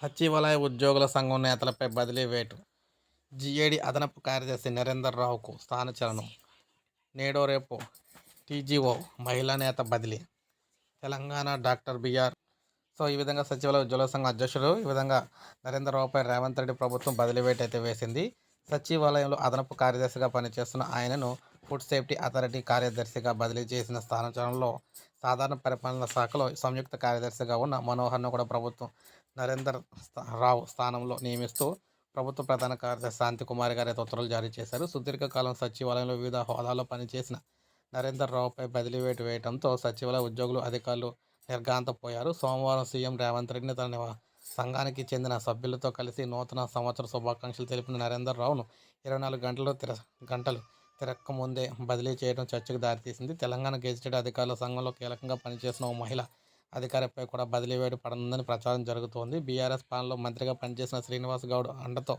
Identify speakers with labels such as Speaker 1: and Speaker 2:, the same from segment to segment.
Speaker 1: సచివాలయ ఉద్యోగుల సంఘం నేతలపై బదిలీ వేటు. జీఏడీ అదనపు కార్యదర్శి నరేందర్ రావుకు స్థానచలనం. నేడో రేపో టీజీఓ మహిళా నేత బదిలీ. Telangana doctor BR. సో ఈ విధంగా సచివాలయ ఉద్యోగుల సంఘం అధ్యక్షుడు ఈ విధంగా నరేందర్ రావుపై రేవంత్ రెడ్డి ప్రభుత్వం బదిలీ వేటు అయితే వేసింది. సచివాలయంలో అదనపు కార్యదర్శిగా పనిచేస్తున్న ఆయనను ఫుడ్ సేఫ్టీ అథారిటీ కార్యదర్శిగా బదిలీ చేసిన స్థానచలనంలో సాధారణ పరిపాలన శాఖలో సంయుక్త కార్యదర్శిగా ఉన్న మనోహర్ను కూడా ప్రభుత్వం నరేందర్ రావు స్థానంలో నియమిస్తూ ప్రభుత్వ ప్రధాన కార్యదర్శి శాంతికుమారి గారు అయితే ఉత్తర్వులు జారీ చేశారు. సుదీర్ఘకాలం సచివాలయంలో వివిధ హోదాల్లో పనిచేసిన నరేందర్ రావుపై బదిలీ వేటు వేయడంతో సచివాలయ ఉద్యోగులు అధికారులు నిర్ఘాంతపోయారు. సోమవారం సీఎం రేవంత్ రెడ్డిని తన సంఘానికి చెందిన సభ్యులతో కలిసి నూతన సంవత్సర శుభాకాంక్షలు తెలిపిన నరేందర్ రావును 24 గంటలు తిరక్కముందే బదిలీ చేయడం చర్చకు దారితీసింది. తెలంగాణ గెజిటెడ్ అధికారుల సంఘంలో కీలకంగా పనిచేసిన ఓ మహిళ అధికారిపై కూడా బదిలీ వేటు పడనుందని ప్రచారం జరుగుతోంది. బీఆర్ఎస్ పాలనలో మంత్రిగా పనిచేసిన శ్రీనివాస్ గౌడ్ అండతో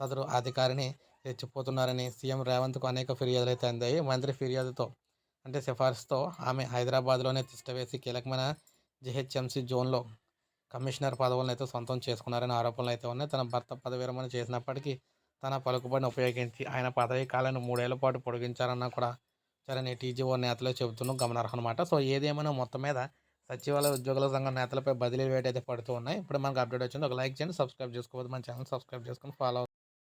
Speaker 1: సదరు అధికారిని రెచ్చిపోతున్నారని సీఎం రేవంత్కు అనేక ఫిర్యాదులు అయితే అందాయి. మంత్రి ఫిర్యాదుతో సిఫార్సుతో ఆమె హైదరాబాద్లోనే తిష్టవేసి కీలకమైన జీహెచ్ఎంసీ జోన్లో కమిషనర్ పదవులను అయితే సొంతం చేసుకున్నారనే ఆరోపణలు అయితే ఉన్నాయి. తన భర్త పదవి విరమణ చేసినప్పటికీ తన పలుకుబడిని ఉపయోగించి ఆయన పదవీ కాలాన్ని 3 ఏళ్ల పాటు పొడిగించారన్న కూడా సరైన టీజీఓ నేతలే చెబుతున్నాం గమనార్హం అనమాట. సో ఏదేమైనా మొత్తం మీద సచివాలయ ఉద్యోగుల సంఘం నేతలపై బదిలీ వేటు అయితే పడుతూ ఉన్నాయి. ఇప్పుడు మనకు అప్డేట్ వచ్చింది. ఒక లైక్ చేయండి, సబ్స్క్రైబ్ చేసుకోవద్దు, మన ఛానల్ సబ్స్క్రైబ్ చేసుకొని ఫాలో